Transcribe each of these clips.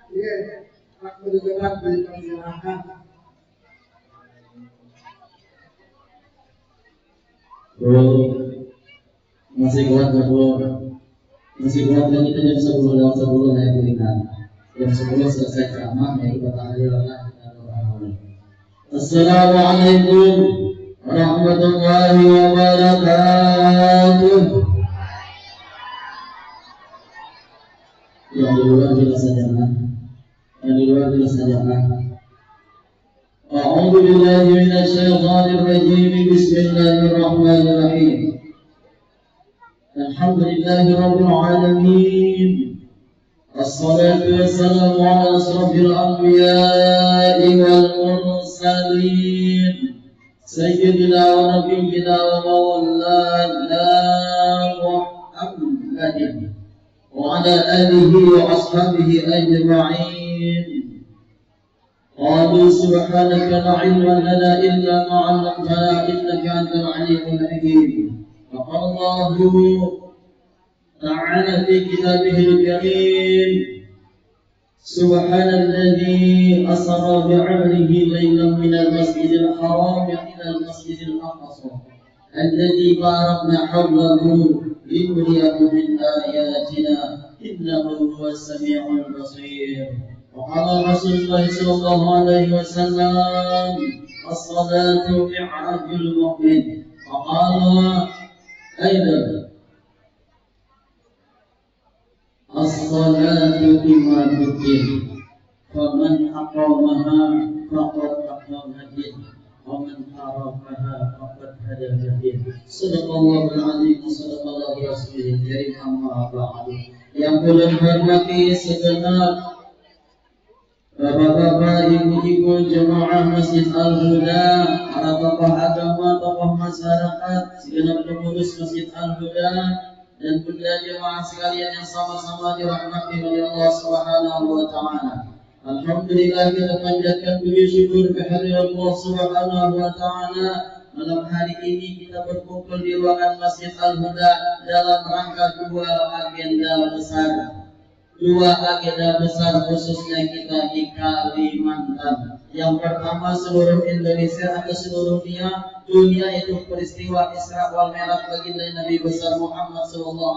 Iya, aku berdebat dari persilahkan. Bro, masih kuat nggak bro? Masih kuat kan kita jam 10 lewat 10 saya berikan. Jam 10 selesai ceramah ya kita tahlilan kita doa. Assalamualaikum warahmatullahi wabarakatuh. Yang di luar jelas saja kan? Yang di luar jelas saja kan? A'udzu billahi minasy syaithanir rajim. Bismillahirrahmanirrahim. Alhamdulillahi rabbil alamin. Assalatu wassalamu ala asrofil anbiya'i wal mursalin sayyidina wa nabiyyina wa maulana Muhammadin wa ala alihi wa ashabihi ajma'in. Qalu subhanaka la ilma lana illa ma 'allamtana innaka antal 'alimul hakim. Qala Allahu ta'ala fi kitabihil karim subhanalladzi asra bi'amrihi laylan minal masjidil haram ilal masjidil aqsa alladzi barakna hawlahu linuriyahu min ayatina innahu huwas sami'ul basir. وقال رسول الله صلى الله عليه وسلم الصلاة معراج المؤمن. وقال أيضا الصلاة بما ذكر فمن أقامها فقد أقام الدين ومن تركها فقد هدى الدين. صدق الله العظيم وصدق الله رسوله الكريم. أما بعد. Yang belum hormati segenap Bapak-bapak, ibu-ibu jemaah Masjid Al-Huda, para tokoh agama, tokoh masyarakat, segenap pengurus Masjid Al-Huda, dan bunda jemaah sekalian yang sama-sama dirahmati oleh Allah Subhanahu wa Ta'ala. Alhamdulillah kita panjatkan puji syukur kehadirat Allah Subhanahu wa Ta'ala. Malam hari ini kita berkumpul di ruangan Masjid Al-Huda dalam rangka dua agenda besar. Dua agenda besar khususnya kita di Kalimantan. Yang pertama seluruh Indonesia atau seluruh dunia itu peristiwa Isra wal Mi'raj baginda Nabi besar Muhammad SAW.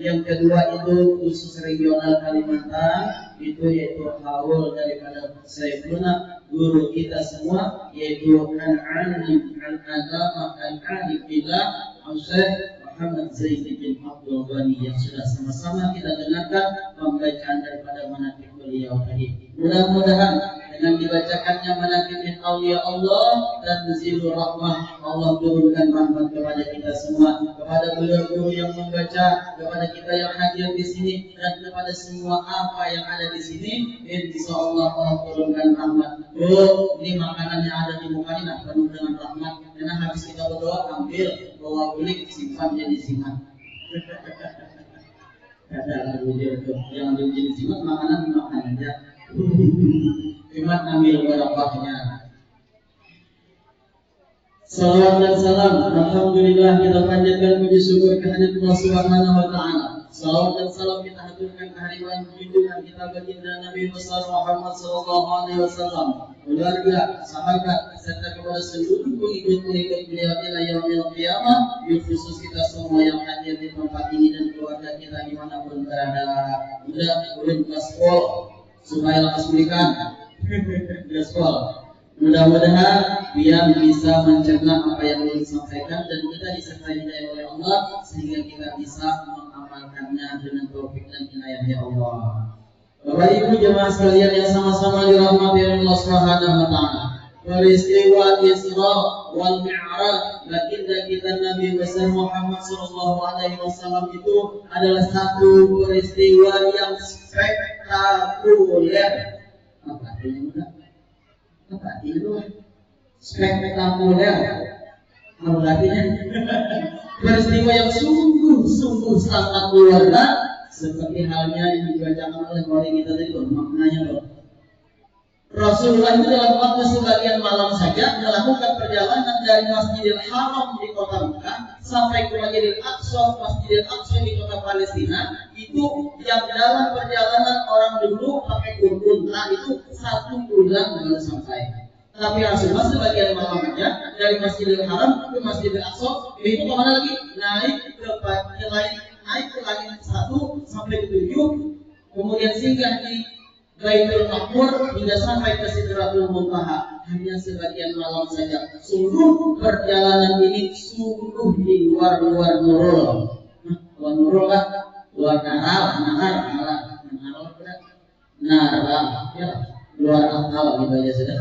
Yang kedua itu khusus regional Kalimantan, itu yaitu haul daripada Sayyiduna guru kita semua, yaitu Al-Alim Al-Agama Al-Alim Billah Syekh Muhammad Zaid bin Abdul Ghani yang sudah sama-sama kita dengarkan pembacaan daripada manaqib beliau tadi. Mudah-mudahan dengan dibacakannya manaqib min auliya Allah dan nuzulur rahmah, Allah turunkan rahmat kepada kita semua, kepada guru-guru yang membaca, kepada kita yang hadir di sini, dan kepada semua apa yang ada di sini. Insyaallah Allah turunkan rahmat. Oh, ini makanan yang ada di muka ini penuh dengan rahmat. Karena habis kita berdoa ambil bawa kulit simpan jadi simat. Ada wujud yang jadi simat makanan dimakan aja. Simat ambil barokahnya. Salawat dan salam, alhamdulillah kita panjatkan puji syukur kehadirat Allah Subhanahu wa Ta'ala. Salawat dan salam kita haturkan kehadiran junjungan kita baginda Nabi besar Muhammad sallallahu alaihi wasallam, keluarga, sahabat, serta kepada seluruh pengikut-pengikut beliau ila yaumil qiyamah, khusus kita semua yang hadir di tempat ini dan keluarga kita dimanapun berada. Udah belum gaspol, supaya lekas berikan gaspol. Mudah-mudahan biar bisa mencerna apa yang belum disampaikan dan kita disertai hidayah oleh Allah sehingga kita bisa mengamalkannya dengan taufik dan inayah ya Allah. Bapak Ibu jemaah sekalian yang sama-sama dirahmati Allah Subhanahu wa Ta'ala. Peristiwa Isra wal Mi'raj baginda kita Nabi besar Muhammad sallallahu alaihi wasallam itu adalah satu peristiwa yang spektakuler. Apa artinya? Apa itu spektakuler? Apa artinya? Peristiwa yang sungguh sangat luar biasa, seperti halnya yang dibacakan oleh wali kita tadi loh, maknanya loh. Rasulullah itu dalam waktu sebagian malam saja melakukan perjalanan dari Masjidil Haram di kota Mekah sampai ke Masjidil Aqsa di kota Palestina. Itu yang dalam perjalanan orang dulu pakai Mekah itu 1 bulan baru sampai. Tapi Rasulullah sebagian malam aja dari Masjidil Haram ke Masjidil Aqsa, itu kemana lagi? Naik ke langit 1 sampai ke 7, kemudian singgah di Baitul Maqmur hingga sampai ke Sidratul Muntaha. Hanya sebagian malam saja. Seluruh perjalanan ini sungguh di luar Nurul. Luar Nurul kan? Luar Nara, ya, luar akal gitu aja sudah.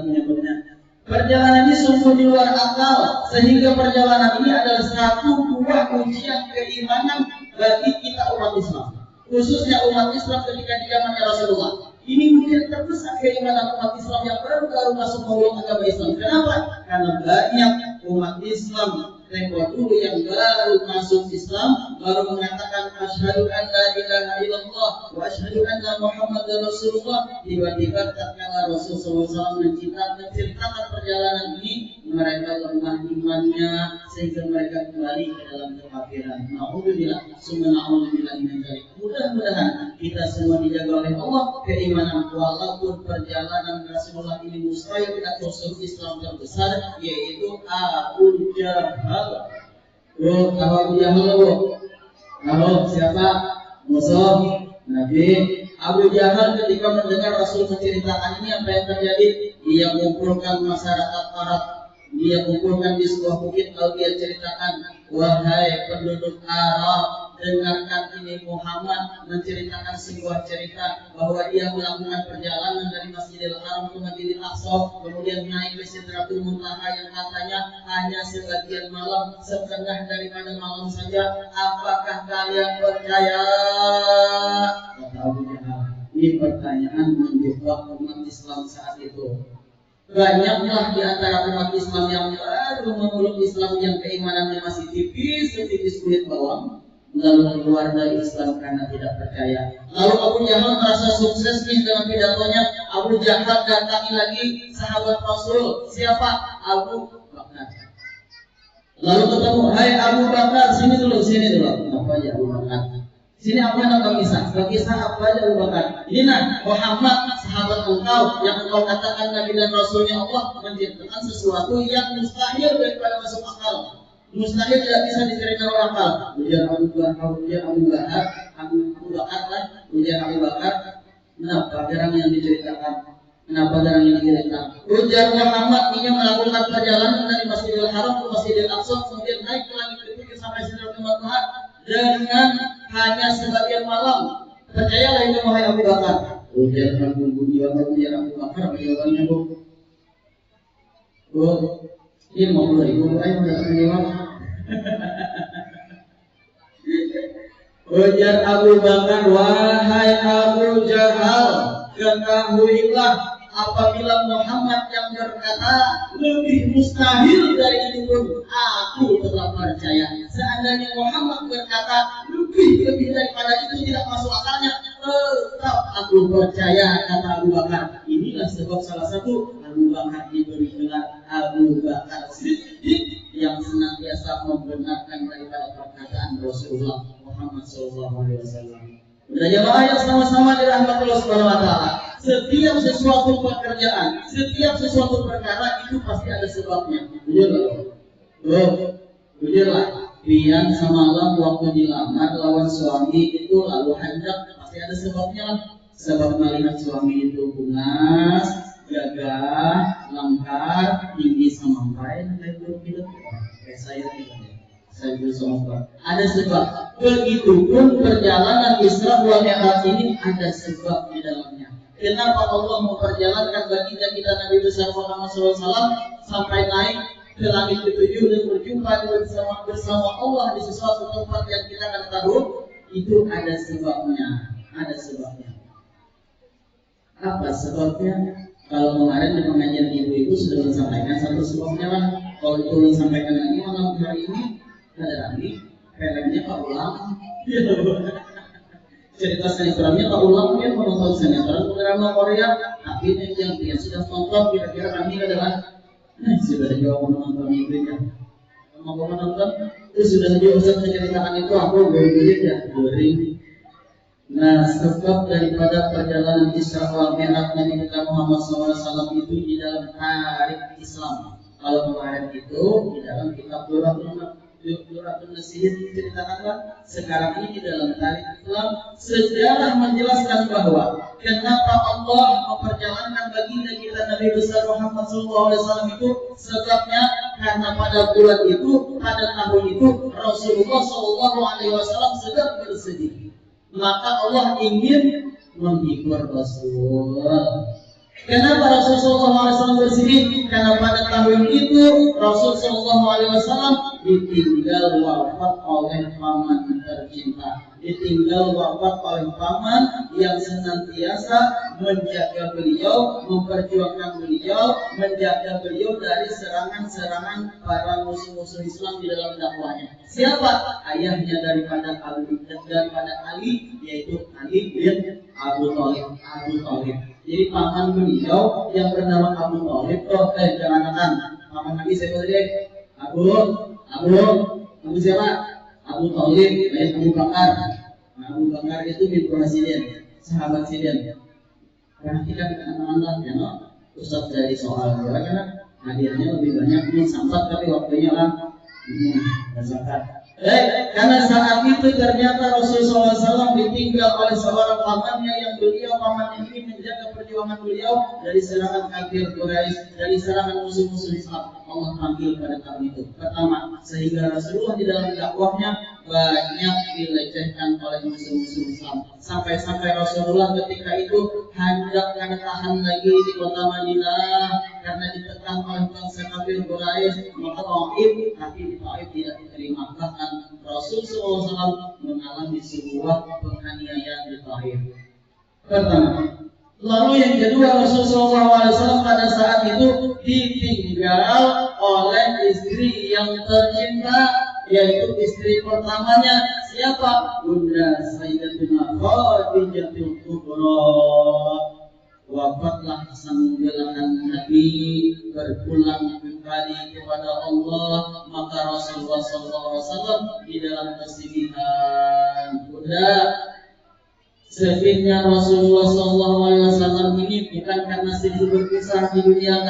Menyebutnya. Perjalanan ini sungguh di luar akal, sehingga perjalanan ini adalah satu buah ujian keimanan bagi kita umat Islam. Khususnya umat Islam ketika di zamannya Rasulullah. Ini mungkin terbesar keimanan umat Islam yang baru masuk memeluk agama Islam. Kenapa? Karena banyak umat Islam tempo dulu yang baru masuk Islam, baru mengatakan asyhadu an la ilaha illallah wa asyhadu anna Muhammadar Rasulullah. Tiba-tiba tatkala Rasulullah SAW menceritakan perjalanan ini, mereka lemah imannya sehingga mereka kembali ke dalam kekafiran. Alhamdulillah, mudah-mudahan kita semua dijaga oleh Allah keimanan, walaupun perjalanan Rasulullah ini mustahil kita musuh Islam terbesar, yaitu Abu Jahal. Abu Jahal, siapa? Musuh Nabi. Abu Jahal ketika mendengar Rasul menceritakan ini, apa yang terjadi? Dia mengumpulkan masyarakat Arab, dia mengumpulkan di sebuah bukit, lalu dia ceritakan, wahai penduduk Arab, dengarkan ini, Muhammad menceritakan sebuah cerita bahwa dia melakukan perjalanan dari Masjidil Haram ke Masjidil Aqsa, kemudian naik ke Sidratul Muntaha yang katanya hanya sebagian malam, setengah daripada malam saja. Apakah kalian percaya? Kata Abu Jahal. Ini pertanyaan menjebak umat Islam saat itu. Banyaklah di antara umat Islam yang baru memeluk Islam yang keimanannya masih tipis kulit bawang, lalu keluar dari Islam karena tidak percaya. Lalu Abu Jahal merasa sukses nih dengan pidatonya. Abu Jahal datangi lagi sahabat Rasul. Siapa? Abu Bakar. Lalu ketemu, hai Abu Bakar, sini dulu. Apa aja Abu Bakar? Sini apa nama kisah? Kisah apa aja Abu Bakar? Ini Muhammad, sahabat engkau yang engkau katakan Nabi dan Rasulnya Allah, menciptakan sesuatu yang mustahil daripada masuk akal. Mustahil tidak bisa diterima oleh akal. Ujian Abu Bakar, kenapa jarang yang diceritakan? Ujar Muhammad ini melakukan perjalanan dari Masjidil Haram ke Masjidil Aqsa, kemudian naik ke langit ke-7 sampai Sidratul Muntaha dengan hanya sebagian malam. Percayalah ini wahai Abu Bakar. Ujar Abu Bakar, jawabannya ini mau 2.000 ayo datang jawab. Ujar Abu Bakar, wahai Abu Jahal, ketahuilah apabila Muhammad yang berkata lebih mustahil dari itu pun aku tetap percaya. Seandainya Muhammad berkata lebih daripada itu tidak masuk akalnya, tetap aku percaya, kata Abu Bakar. Inilah sebab salah satu Abu Bakar diberi gelar Abu Bakar Siddiq, yang senantiasa membenarkan daripada perkataan Rasulullah Muhammad SAW. Udah jamaah yang sama-sama dirahmati Allah Subhanahu wa taala. Setiap sesuatu pekerjaan, setiap sesuatu perkara itu pasti ada sebabnya. Jujurlah. Pian semalam waktu dilamar lawan suami itu lalu hendak, pasti ada sebabnya lah. Sebab melihat suami itu bungas, gagah, langkar, tinggi sampai kayak gitu. Kayak saya tidak. Ada sebab. Begitupun perjalanan Isra wal Mi'raj ini ada sebab di dalamnya. Kenapa Allah memperjalankan baginda kita Nabi besar Muhammad SAW sampai naik ke langit ke-7 dan berjumpa bersama Allah di sesuatu tempat yang kita akan tahu? Itu ada sebabnya. Apa sebabnya? Kalau kemarin di pengajian ibu-ibu sudah menyampaikan satu sebabnya lah. Kalau itu disampaikan lagi malam hari ini ada lagi, filmnya Pak Ulang. Cerita sinetronnya Pak Ulang, dia menonton sinetron drama Korea, tapi yang dia sudah tonton kira-kira kami adalah sudah jauh menonton itu ya. Mau menonton itu sudah jauh Ustaz menceritakan itu aku beli ya, beli. Nah, sebab daripada perjalanan Isra wal Mi'raj Nabi kita Muhammad SAW itu di dalam tarikh Islam. Kalau kemarin itu di dalam kitab Durratun Nasihin diceritakan, sekarang ini di dalam tarikh Islam sejarah menjelaskan bahwa kenapa Allah memperjalankan baginda kita Nabi besar Muhammad SAW itu sebabnya karena pada bulan itu, pada tahun itu Rasulullah SAW sedang bersedih. Maka Allah ingin menghibur Rasul. Kenapa Rasulullah SAW bersedih? Karena pada tahun itu Rasulullah SAW ditinggal wafat oleh paman tercinta, ditinggal wafat oleh paman yang senantiasa menjaga beliau, memperjuangkan beliau, menjaga beliau dari serangan-serangan para musuh-musuh Islam di dalam dakwahnya. Siapa? Ayahnya daripada Ali, yaitu Ali bin Abu Thalib. Jadi paman beliau yang bernama Abu Thalib, jangan paman Nabi siapa tadi? Abu siapa? Abu Thalib, Abu Bakar. Nah, Abu Bakar itu bin Presiden, sahabat Sidin. Perhatikan anak-anak ya, no? Ustaz dari soal karena hadirnya lebih banyak ini sambat tapi waktunya kan berzakat. Karena saat itu ternyata Rasulullah SAW ditinggal oleh seorang pamannya yang beliau paman ini menjaga perjuangan beliau dari serangan kafir Quraisy, dari serangan musuh-musuh Islam. Allah panggil pada tahun itu. Pertama, sehingga Rasulullah di dalam dakwahnya banyak dilecehkan oleh musuh-musuh Islam. Sampai-sampai Rasulullah ketika itu hendak tahan lagi di kota Madinah karena ditekan oleh bangsa kafir Quraisy, maka Taif, tapi di Taif tidak diterima. Bahkan Rasulullah SAW mengalami sebuah penganiayaan di Taif. Pertama. Lalu yang kedua, Rasulullah SAW pada saat itu ditinggal oleh istri yang tercinta, yaitu istri pertamanya. Siapa? Bunda Sayyidatina Khadijatul Kubra. Wafatlah sang belahan Nabi, berpulang kembali kepada Allah. Maka Rasulullah SAW di dalam kesedihan. Bunda, sedihnya Rasulullah SAW ini bukan karena sedih berpisah di dunia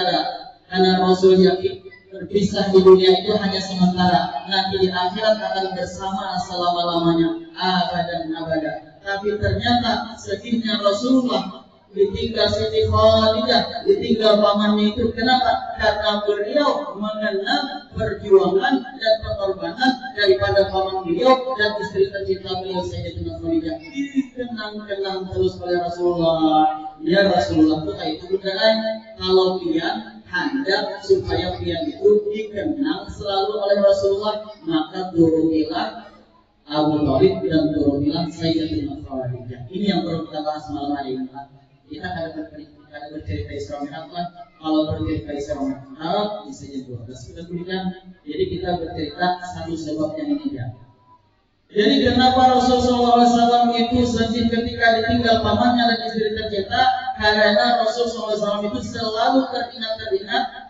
karena Rasul yakin berpisah di dunia itu hanya sementara, nanti di akhirat akan bersama selama-lamanya, abadan abada. Tapi ternyata sedihnya Rasulullah ditinggal Siti Khadiijah, ditinggal pamannya itu. Kenapa? Karena beliau mengenal perjuangan dan pengorbanan daripada paman beliau dan istri tercinta beliau Sayyidatina Khadiijah. Dikenang-kenang terus oleh Rasulullah. Ya Rasulullah itu bukan kalau pian hendak supaya pian itu dikenang selalu oleh Rasulullah, maka turunilah Abu Thalib dan turunilah Sayyidatina Khadiijah. Ini yang perlu kita bahas malam hari ini. Kita kada bercerita Isra Mi'raj lah. Kalau bercerita Isra Mi'raj bisa jadi 12 kita berikan. Jadi kita bercerita satu sebab yang ini ya. Jadi kenapa Rasulullah SAW itu sedih ketika ditinggal pamannya dan istri tercinta? Karena Rasulullah SAW itu selalu teringat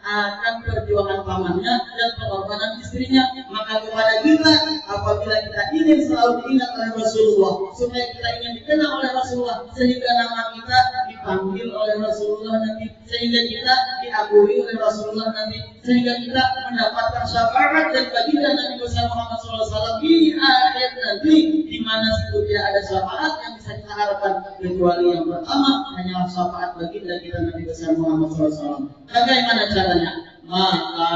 akan perjuangan pamannya dan pengorbanan istrinya. Maka kepada kita, apabila kita ingin selalu diingat oleh Rasulullah, supaya kita ingin dikenal oleh Rasulullah, sehingga nama kita dipanggil oleh Rasulullah nanti, sehingga kita diakui oleh Rasulullah nanti, sehingga kita mendapatkan syafaat dan baginda Nabi Muhammad SAW di akhir nanti, di mana itu tidak ada syafaat yang bisa kita harapkan kecuali yang pertama hanyalah syafaat baginda kita Nabi Muhammad SAW. Bagaimana caranya? Maka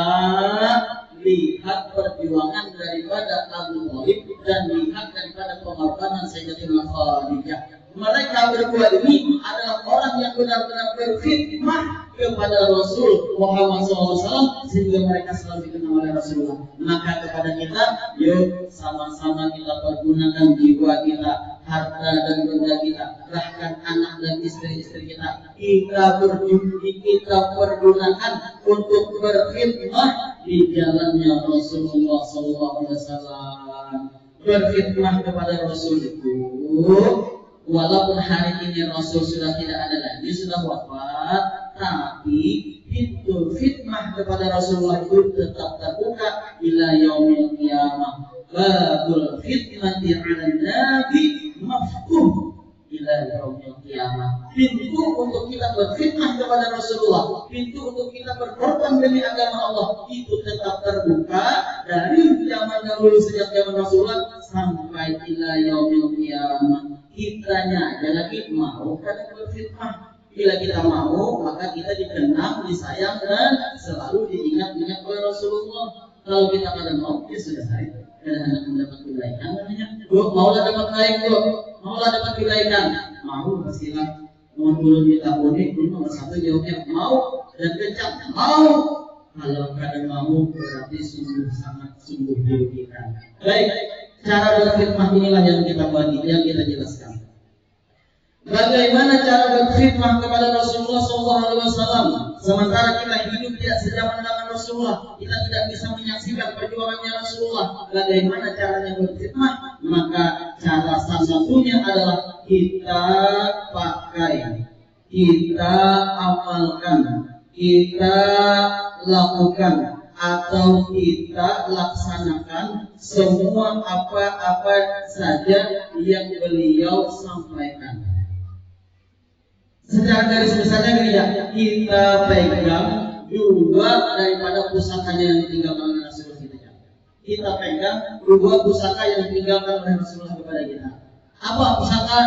lihat perjuangan daripada Abu Thalib dan lihat daripada pengorbanan Sayyidatina Khadiijah. Mereka berdua ini adalah orang yang benar-benar berkhidmah kepada Rasul Muhammad SAW sehingga mereka selalu dikenal oleh Rasulullah. Maka kepada kita, yuk sama-sama kita pergunakan jiwa kita, harta dan benda kita, bahkan anak dan istri-istri kita. Kita pergunakan untuk berkhidmah di jalannya Rasulullah SAW. Berkhidmah kepada Rasul itu, walaupun hari ini Rasul sudah tidak ada lagi, sudah wafat, tapi pintu khidmah kepada Rasulullah itu tetap terbuka ila yaumil qiyamah. Babul khidmati 'ala nabi maftuh ila yaumil qiyamah. Pintu untuk kita berkhidmat kepada Rasulullah, pintu untuk kita berkorban demi agama Allah itu tetap terbuka dari zaman dahulu sejak zaman Rasulullah sampai ila yaumil qiyamah. Kitanya aja lagi mau kadang berkhidmat. Bila kita mau, maka kita dikenang, disayang dan selalu diingat-ingat oleh Rasulullah. Kalau kita kadang mau, ya sudah saya. Kadang-kadang mendapat kebaikan namanya. Maulah dapat baik, maulah dapat kebaikan. Mau pastilah. Nomor 10 kita unik, nomor 1 jawabnya mau dan kencang. Mau. Kalau kadang mau berarti sungguh dirugikan. Baik, cara berkhidmat inilah yang kita bagi, yang kita jelaskan. Bagaimana cara berkhidmat kepada Rasulullah SAW? Sementara kita hidup tidak sejaman dengan Rasulullah, kita tidak bisa menyaksikan perjuangannya Rasulullah. Bagaimana caranya berkhidmat? Maka cara salah satunya adalah kita pakai, kita amalkan, kita lakukan, atau kita laksanakan semua apa-apa saja yang beliau sampaikan. Secara garis besarnya gini ya, kita pegang dua daripada pusakanya yang ditinggalkan oleh Rasulullah kita. Kita pegang dua pusaka yang ditinggalkan oleh Rasulullah kepada kita. Apa pusaka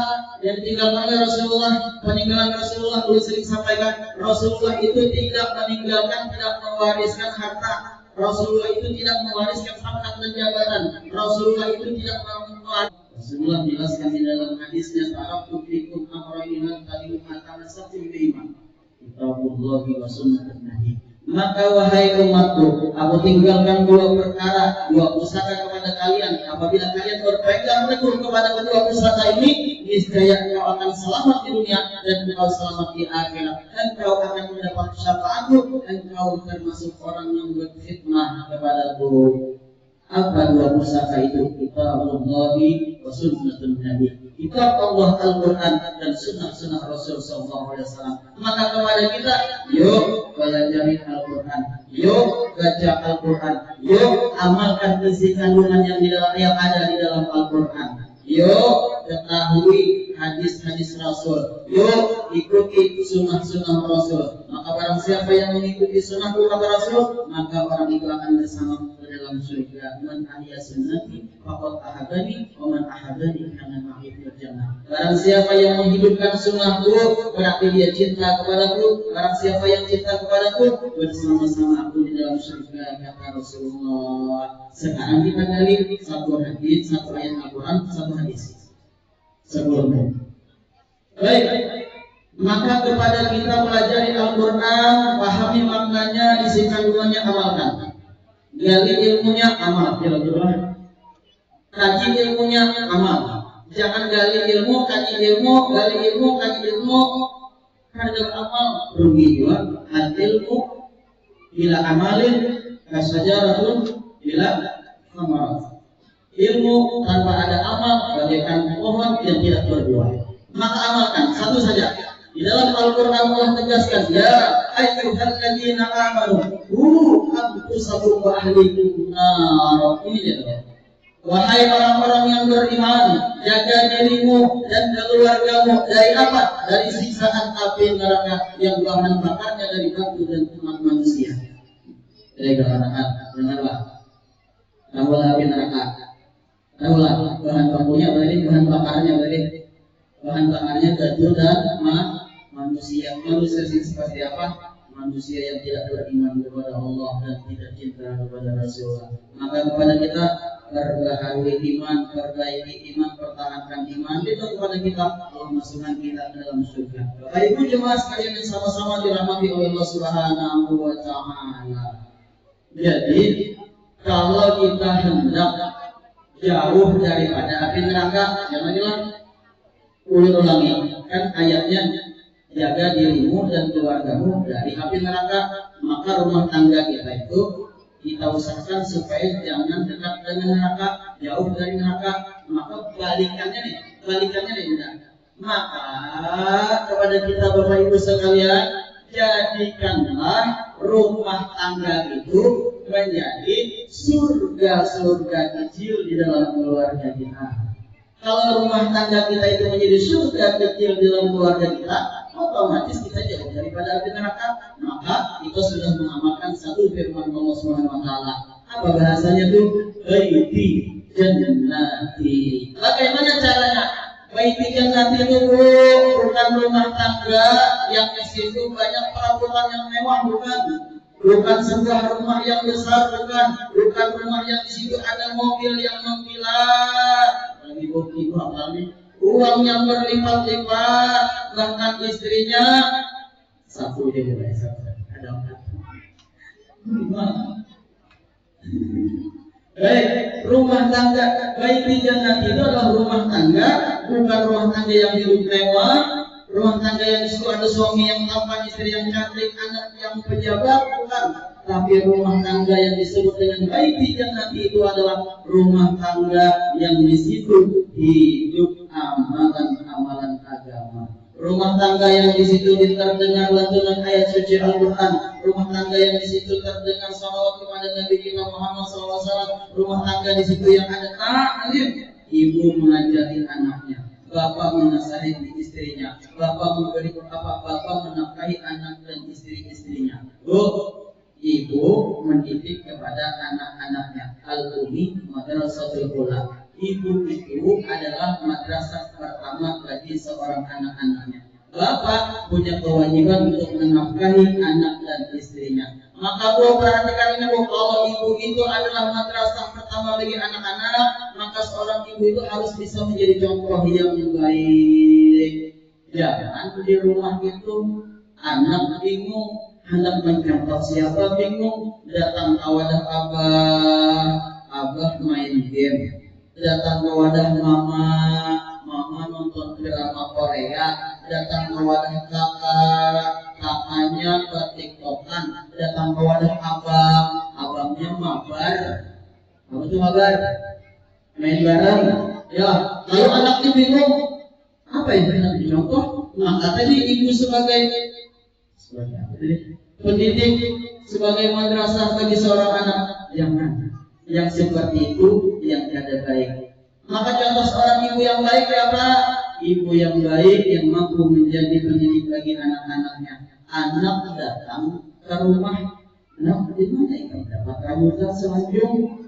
yang ditinggalkan oleh Rasulullah? Peninggalan Rasulullah dulu sering sampaikan, Rasulullah itu tidak meninggalkan, tidak mewariskan harta. Rasulullah itu tidak mewariskan pangkat dan jabatan. Rasulullah itu tidak mewariskan. Rasulullah jelaskan di dalam hadisnya, taraktu fikum amrayn lan tadilluha tamassaktum bihima, kitabullahi wa sunnatun nabi. Maka wahai umatku, aku tinggalkan dua perkara, dua pusaka kepada kalian. Apabila kalian berpegang teguh kepada kedua pusaka ini, niscaya engkau akan selamat di dunia dan engkau selamat di akhirat. Engkau akan mendapat syafaatku, engkau termasuk orang yang berkhidmat kepadaku. Apa dua pusaka itu? Kitabullahi wa sunnatun nabi. Kitab Allah Al-Quran dan sunnah-sunnah Rasul SAW. Maka kepada kita, yuk pelajari Al-Quran, yuk baca Al-Quran, yuk amalkan isi kandungan yang ada di dalam Al-Quran, yuk ketahui hadis-hadis Rasul, yuk ikuti sunnah-sunnah Rasul. Maka barang siapa yang mengikuti sunnah Rasul, maka orang itu akan bersama dalam surga. Man ahya sunnati faqad ahabani wa man ahabani kana ma'i fil jannah. Barang siapa yang menghidupkan sunnahku, berarti dia cinta kepadaku. Barang siapa yang cinta kepadaku, bersama-sama aku di dalam surga, kata Rasulullah. Sekarang kita gali satu hadis, satu ayat Al-Quran, satu hadis sebelumnya. Baik, maka kepada kita pelajari Al-Quran, pahami maknanya, isi kandungannya, amalkan. Gali ilmunya, amal. Kaji ilmunya, amal. Jangan gali ilmu, kaji ilmu, gali ilmu, kaji ilmu. Karena amal rugi juga. Al ilmu bila amalin kasajaratun bila amarat. Ilmu tanpa ada amal bagaikan pohon yang tidak berbuah. Maka amalkan satu saja. Di dalam Al-Quran Allah tegaskan, ya ayyuhalladzina amanu qu anfusakum wa ahlikum nar. Ini dia. Wahai orang-orang yang beriman, jaga dirimu dan keluargamu dari apa? Dari siksaan api neraka yang bahan bakarnya dari batu dan umat manusia. Dari neraka, dengarlah. Tahulah api neraka. Tahulah bahan bakunya berarti bahan bakarnya berarti bahan bakarnya batu dan manusia. Manusia seperti apa? Manusia yang tidak beriman kepada Allah dan tidak cinta kepada Rasulullah. Maka kepada kita perbaharui iman, perbaiki iman, pertahankan iman. Itu kepada kita Allah masukkan kita ke dalam surga. Bapak Ibu jemaah sekalian yang sama-sama dirahmati oleh Allah Subhanahu wa Ta'ala. Jadi kalau kita hendak jauh daripada api neraka, jangan ulangi kan ayatnya, jaga dirimu dan keluargamu dari api neraka. Maka rumah tangga kita itu kita usahakan supaya jangan dekat dengan neraka, jauh dari neraka. Maka balikannya nih benar. Maka kepada kita Bapak Ibu sekalian, jadikanlah rumah tangga itu menjadi surga-surga kecil di dalam keluarga kita. Kalau rumah tangga kita itu menjadi surga kecil di dalam keluarga kita, otomatis kita jauh daripada api neraka. Maka kita sudah mengamalkan satu firman Allah Subhanahu wa taala. Apa bahasanya tuh? Baiti jannati. Bagaimana caranya? Baiti jannati itu bukan rumah tangga yang di situ banyak perabotan yang mewah, bukan. Bukan sebuah rumah yang besar, bukan rumah yang di situ ada mobil yang mengkilat. Ibu apalagi uang yang berlipat-lipat, bahkan istrinya satu dia mulai ada rumah tangga baik di jannah itu adalah rumah tangga, bukan rumah tangga yang hidup mewah, rumah tangga yang disitu ada suami yang tampan, istri yang cantik, anak yang pejabat, bukan. Tapi rumah tangga yang disebut dengan baik di jannah itu adalah rumah tangga yang disitu hidup amalan-amalan agama. Rumah tangga yang disitu terdengar lantunan ayat suci Al-Quran. Rumah tangga yang disitu terdengar salawat kepada Nabi kita Muhammad SAW. Rumah tangga disitu yang ada ta'lim. Ibu mengajari anaknya, bapak menasihati istrinya, bapak menafkahi anak dan istri-istrinya. Ibu mendidik kepada anak-anaknya. Al-Umi Madrasatul Ula. Ibu itu adalah madrasah pertama bagi seorang anak-anaknya. Bapak punya kewajiban untuk menafkahi anak dan istrinya. Maka Bu perhatikan ini Bu, kalau ibu itu adalah madrasah pertama bagi anak-anak, maka seorang ibu itu harus bisa menjadi contoh yang baik. Jangan di rumah itu anak bingung, hendak mencontoh siapa bingung, datang ke wadah abah main game, datang ke wadah mama nonton drama Korea, datang ke wadah kakaknya ke TikTokan, datang ke wadah abangnya mabar. Apa itu mabar? Main bareng. Ya, kalau anaknya bingung, apa yang hendak dicontoh? Maka tadi ibu sebagai pendidik, sebagai madrasah bagi seorang anak, jangan yang seperti itu yang tidak baik. Maka contoh seorang ibu yang baik apa? Ibu yang baik yang mampu menjadi pendidik bagi anak-anaknya. Anak datang ke rumah, anak di mana ikan dapat rambutan selanjung?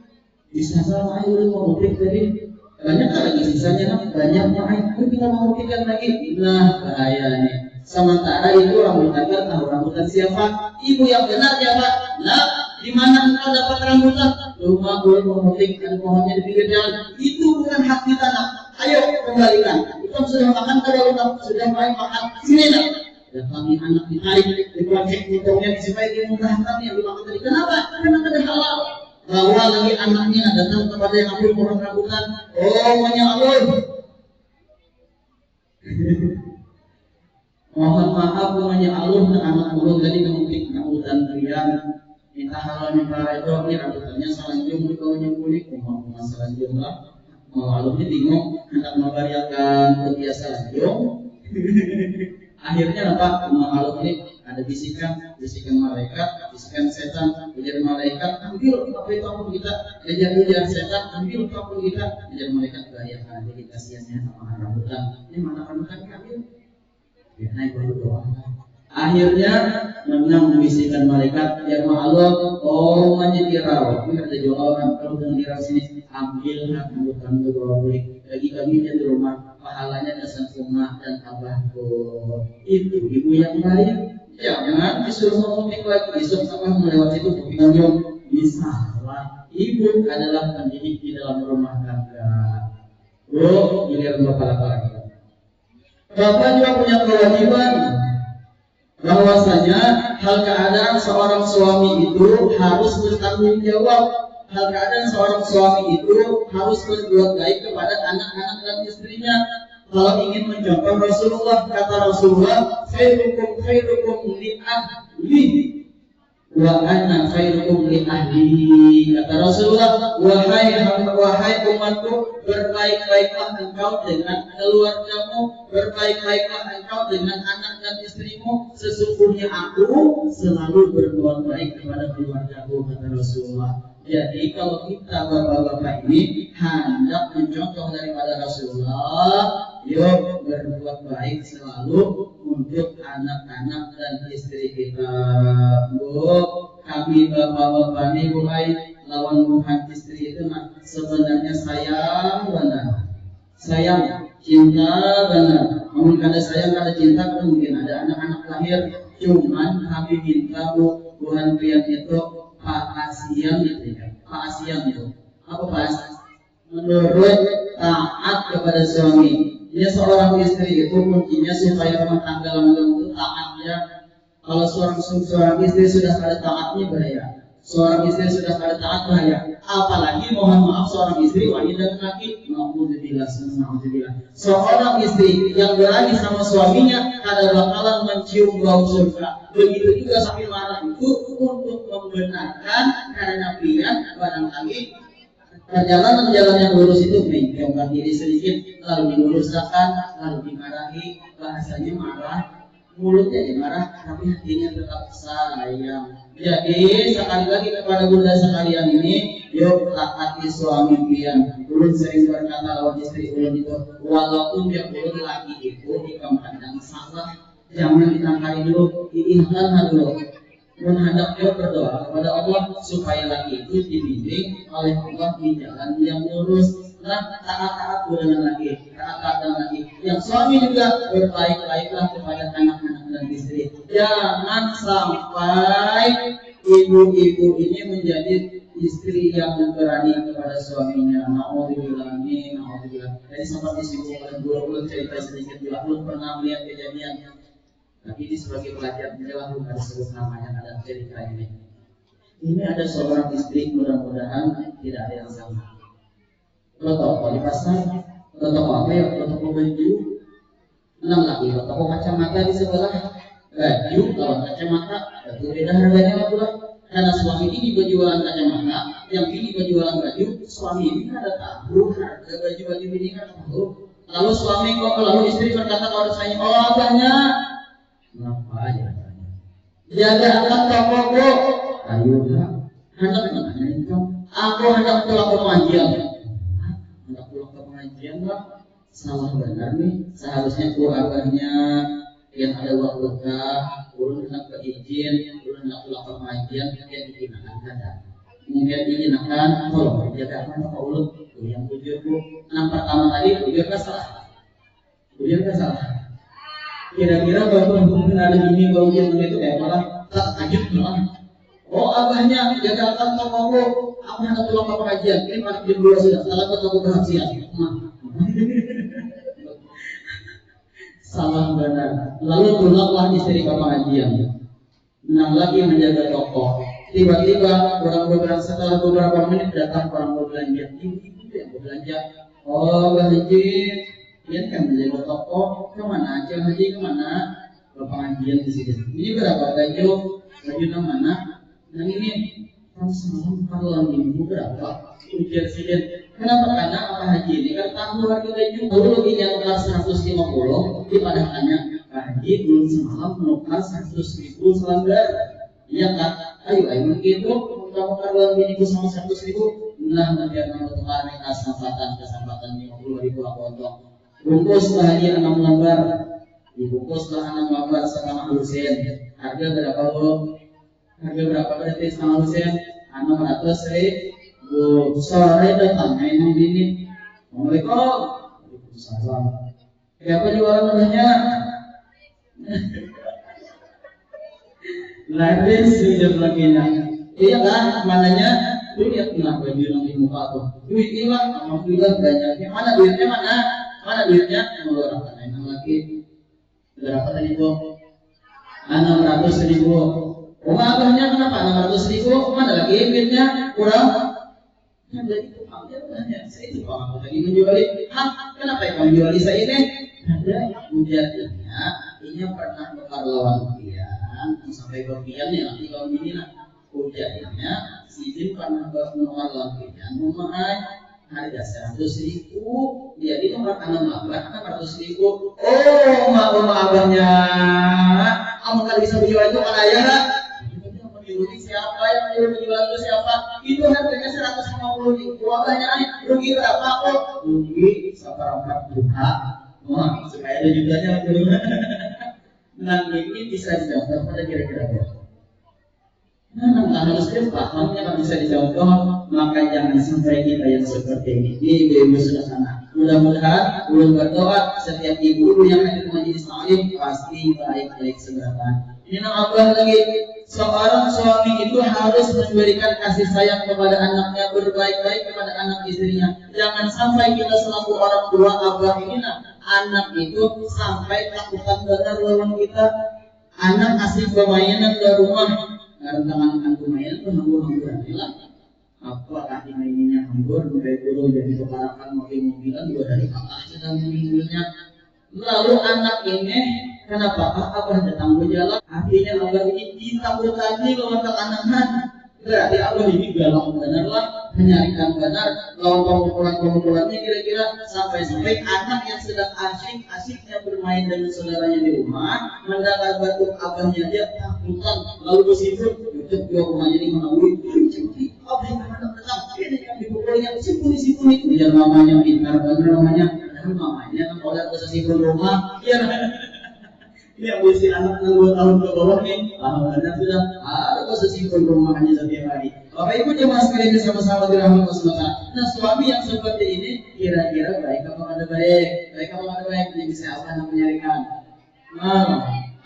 Bisa sama ayo mau mutik tadi. Banyak lagi sisanya, banyaknya ayo kita mau mutikan lagi. Nah bahaya nih. Sementara itu rambutan tahu rambutan siapa? Ibu yang benar ya Pak. Nah, di mana engkau dapat rambutan? Rumah gue mau mutik, ada pohonnya di pinggir jalan. Itu bukan hak kita nak. Ayo kembalikan. Kita sudah makan kalau sudah makan. Sini nak. Dan kami anak ditarik, dikuacek motornya disupai dia muntahkan yang dimakan tadi. Kenapa? Karena ada halal. Bawa lagi anaknya datang kepada yang ambil pohon rambutan. Oh, maunya Allah. Mohon maaf namanya Allah dan anak Allah tadi memutik rambutan kalian. Minta halal minta redor ini rambutannya selanjung di bawahnya kulit. Mohon selanjung lah. Mau Allahnya bingung hendak membariakan kebiasaan selanjung. Akhirnya apa? Allah ini ada bisikan malaikat, bisikan setan, kejar malaikat, ambil apa itu ampun kita, kejar setan, ambil apa ampun kita, kejar malaikat bahayakan. Jadi kasihannya sama rambutan. Ini mana rambutan ambil? Ya, naik baru doa. Akhirnya menang bisikan malaikat, ya Allah, oh menyetirau. Ini ada jawaban kalau dengan dirau sini, ambil rambutan ke bawah kulit, bagi-baginya di rumah. Pahalanya dasar rumah dan abahku. Itu ibu yang baik. Jangan disuruh memutik lagi, besok sama melewati itu bingung. Bisa lah. Ibu adalah pendidik di dalam rumah tangga. Bro, giliran bapak lagi. Bapak juga punya kewajiban bahwasanya hal keadaan seorang suami itu harus bertanggung jawab. Hal keadaan seorang suami itu harus berbuat baik kepada anak-anak dan istrinya. Kalau ingin mencontoh Rasulullah, kata Rasulullah, khairukum li ahli wa ana khairukum li ahli. Kata Rasulullah, wahai umatku, berbaik-baiklah engkau dengan keluargamu, berbaik-baiklah engkau dengan anak dan istrimu. Sesungguhnya aku selalu berbuat baik kepada keluargaku, kata Rasulullah. Jadi kalau kita bapak-bapak ini hendak mencontoh daripada Rasulullah, yuk berbuat baik selalu untuk anak-anak dan istri kita. Bu, kami bapak-bapak ini mulai lawan Tuhan istri itu sebenarnya sayang benar, sayang cinta benar. Namun kada sayang kada cinta kan mungkin ada anak-anak lahir. Cuman kami minta bu Tuhan pian itu Pak Asian gitu ya. Pak Asian itu apa Pak? Menurut taat kepada suami. Ya seorang istri itu kuncinya supaya rumah tangga langgeng itu taatnya. Kalau seorang istri sudah ada taatnya bahaya. Seorang istri sudah ada taat bahaya. Apalagi mohon maaf seorang istri wanita dan laki. Nauzubillah. Seorang istri yang berani sama suaminya kada bakalan mencium bau surga. Begitu juga sambil marah itu untuk membenarkan karena pian barangkali perjalanan jalan yang lurus itu menjauhkan diri sedikit, lalu diluruskan, lalu dimarahi, bahasanya marah, mulutnya dimarah, tapi hatinya tetap sayang. Jadi sekali lagi kepada bunda sekalian ini, yuk taati suami pian. Ulun sering berkata lawan istri ulun itu, walaupun dia ulun laki itu ikam pandang salah, jangan ditangkari dulu, diingatkan dulu. Menghadap dia berdoa kepada Allah supaya laki itu dibimbing oleh Allah di jalan yang lurus. Nah, taat-taat dengan laki, taat dengan laki. Yang suami juga berbaik-baiklah kepada anak-anak dan istri. Jangan sampai ibu-ibu ini menjadi istri yang berani kepada suaminya. Nauzubillah, nauzubillah. Jadi sempat disinggung oleh guru cerita sedikit juga. Belum pernah melihat kejadian. Tapi ini sebagai pelajar menjelang bukan sebut namanya ada cerita ini. Ini ada seorang istri, mudah-mudahan tidak ada yang sama. Lo toko di pasar, lo toko apa ya? Lo toko baju. 6 lagi, lo toko kacamata di sebelah. Baju lawan kacamata, itu beda harganya pula. Karena suami ini berjualan kacamata, yang ini berjualan baju. Suami ini ada tahu harga baju ini kan tahu. Lalu suami kok, lalu istri berkata kepada saya, oh banyak. Kenapa aja? Jaga akan toko bu. Ayo kak, hendak mana itu? Aku hendak pulang ke pengajian. Hendak pulang ke pengajian lah. Salah benar nih. Seharusnya keluarganya yang ada waktu kak. Ulun hendak berizin, ulun hendak pulang ke pengajian. Yang diizinakan kada. Mungkin diizinakan. Tolong jaga akan toko ulun. Yang bujur bu. Yang pertama tadi bujur kan salah. Bujur kan salah. Kira-kira bapak mungkin ada gini bau yang itu kayak malah takjub malah. Oh abahnya jaga akan toko aku hendak pulang ke pengajian. Ini masih jam 2 sudah. Salah ke toko berhasiat. Salah benar. Lalu pulanglah istri ke pengajian. Enam lagi menjaga toko. Tiba-tiba setelah beberapa menit datang orang berbelanja. Ibu yang berbelanja. Oh Haji. Dia kan menjaga toko, kemana aja Haji kemana? Ke pengajian di sini. Ini berapa baju? Baju yang mana? Yang ini kan semalam kalau ini berapa? Ujian sidin. Kenapa? Karena Pak Haji ini kan tahu harga baju. Lalu loginya tukar 150, dipadakannya Pak Haji belum semalam menukar 100.000 selanggar. Iya kan? Ayo begitu. Kamu karuan ini sama 100.000. Nah, nanti akan tukar kesempatan 50.000 aku untuk. Bungkuslah dia 6 lembar. Dibungkuslah 6 lembar setengah lusin. Harga berapa bu? Harga berapa berarti setengah lusin? 600.000. Sore datang main ini. Assalamualaikum. Waalaikumsalam. Siapa jualan namanya? Laris sudah lakinya. Iya kan? Mananya? Lu lihat pernah baju yang di muka tuh. Duit hilang. Alhamdulillah banyaknya. Mana duitnya mana? Mana duitnya? Mau orang yang lagi berapa tadi bu? 600.000. Rumah abahnya kenapa 600.000? Mana lagi duitnya? Kurang? Kan jadi tukangnya banyak. Saya itu tukang lagi menjuali. Hah? Kenapa yang menjuali saya ini? Ada ujarnya. Ini pernah tukar lawan pian sampai berpian ya nanti kalau ini lah. Ujarnya si Jin pernah tukar lawan pian. Memang harga 100.000, dia di nomor 600.000. Oh, rumah abahnya, kamu kan bisa menjual itu mana ya? Siapa yang menjual itu siapa? Itu itu harganya 150 ribu, harganya rugi berapa kok? Rugi seperempat juta. Wah, supaya ada jutanya dulu. Nah, ini bisa dicontoh pada kira-kira apa? Nah, harusnya pahamnya kan bisa dicontoh, maka jangan sampai kita yang seperti ini. Ini ibu-ibu sudah sana. Mudah-mudahan belum berdoa setiap ibu yang hadir majelis taklim pasti baik-baik seberapa. Ini nambah lagi, seorang suami itu harus memberikan kasih sayang kepada anaknya, berbaik-baik kepada anak istrinya. Jangan sampai kita selaku orang tua abah ini anak itu sampai takutan benar lawan kita. Anak kasih permainan ke rumah, karena tangan permainan itu hambur-hamburan lah. Apakah mainnya hambur, mulai dulu jadi keparakan mobil-mobilan juga dari kakak sedang meninggalnya. Lalu anak ini kenapa abah datang ke jalan? Artinya abah ini ditakutkan lawan anak-anak. Berarti abah ini galak benar lah, menyarikan benar lawan pemukulan-pemukulannya kira-kira sampai-sampai anak yang sedang asyik-asyiknya bermain dengan saudaranya di rumah mendapat batuk abahnya dia takutan lalu bersifat tutup dua rumah jadi menawuri abah yang anak datang ini yang dipukulnya sipuni biar mamanya pintar benar mamanya kan oleh bersifat rumah biar ini yang usia anak 2 tahun ke bawah nih, alhamdulillah sudah ada posisi rumahnya setiap hari. Bapak Ibu jemaah sekalian bersama-sama dirahmati Allah. Nah, suami yang seperti ini kira-kira baik apa kada baik? Baik apa kada baik? Ini bisa apa namanya nyarikan?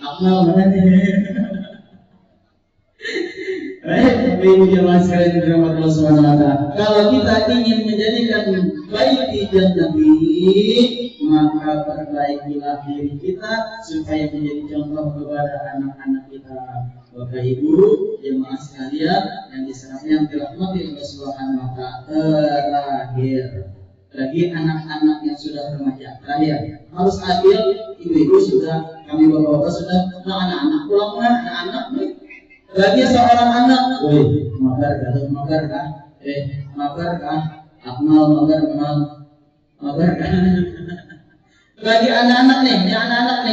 Akmal mana nih? Baik, Bapak Ibu jemaah sekalian dirahmati Allah Subhanahu wa taala. Kalau kita ingin menjadikan baik di Nabi, maka perbaikilah diri kita supaya menjadi contoh kepada anak-anak kita. Bapak Ibu jemaah sekalian yang disenangi dirahmati Allah Subhanahu wa taala. Terakhir, bagi anak-anak yang sudah remaja, terakhir harus adil. Ibu-ibu sudah, kami bapak-bapak sudah, anak-anak pulang anak-anak nih. Bagi seorang anak, mabar kah? Akmal mabar kah? Bagi anak-anak nih,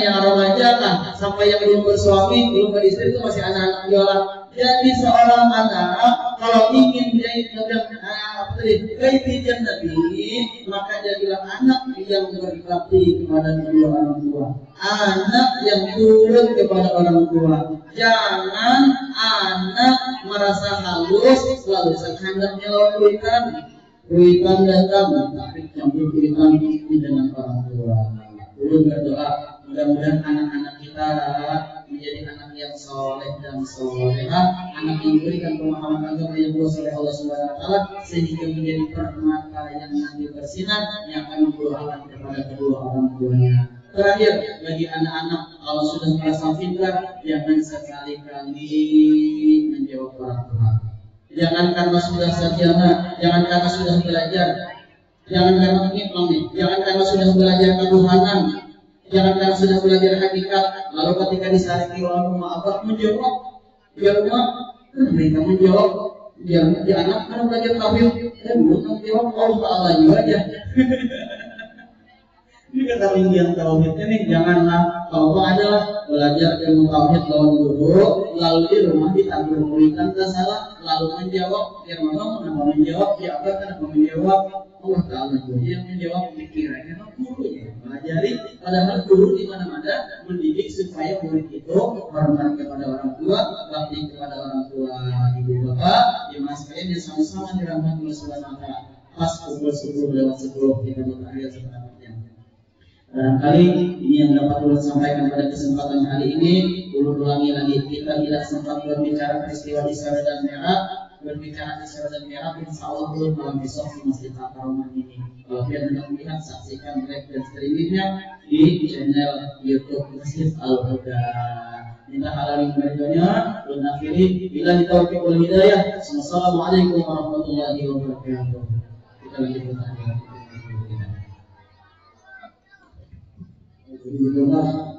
yang remaja kan, sampai yang belum bersuami, belum beristri itu masih anak-anak viola. Jadi seorang anak kalau ingin menjadi baik Nabi, maka jadilah anak yang berbakti kepada kedua orang tua, anak yang turut kepada orang tua. Jangan anak merasa halus selalu sehandaknya lawan kuitan datang, tapi campur kuitan dengan orang tua. Dulu berdoa, mudah-mudahan anak-anak kita menjadi anak yang soleh dan solehah, anak yang diberikan pemahaman agama yang luas oleh Allah Subhanahu wa taala, sehingga menjadi permata yang nanti bersinar yang akan membuahkan kepada kedua orang tuanya. Terakhir, bagi anak-anak kalau sudah merasa pintar, jangan sekali-kali menjawab orang tua. Jangan karena sudah sarjana, jangan karena sudah belajar, jangan karena sudah belajar ketuhanan, jangan karena sudah belajar hakikat, lalu ketika disariki orang rumah abah menjawab, biar rumah mereka menjawab, biar anak karena belajar tauhid, belum menjawab Allah Taala juga aja. Ini kata ringgian tauhidnya nih, janganlah kalau adalah belajar ilmu tauhid lawan guru, lalu di rumah ditanggung-tanggung salah, lalu menjawab, yang mana kenapa menjawab, ya apa kenapa menjawab, Allah Taala juga yang menjawab pikirannya guru ya, pelajari, padahal guru di mana-mana mendidik supaya murid itu hormat kepada orang tua, bakti kepada orang tua, ibu bapak, ya mas kalian yang sama-sama dirahmati Allah Subhanahu wa taala. Pas pukul 10:10 kita bertahiyat sebentar. Barangkali ini yang dapat ulun sampaikan pada kesempatan hari ini. Ulun ulangi lagi, kita tidak sempat berbicara peristiwa Isra dan Mi'raj. Berbicara Isra dan Mi'raj, insya Allah ulun malam besok di Masjid Al-Karamah ini. Kalau kalian hendak melihat, saksikan live dan streamingnya di channel YouTube Masjid Al-Huda. Minta halal berdoanya, ulun akhiri bila ditaufiq wal hidayah. Wassalamualaikum warahmatullahi wabarakatuh. Kita lanjutkan lagi.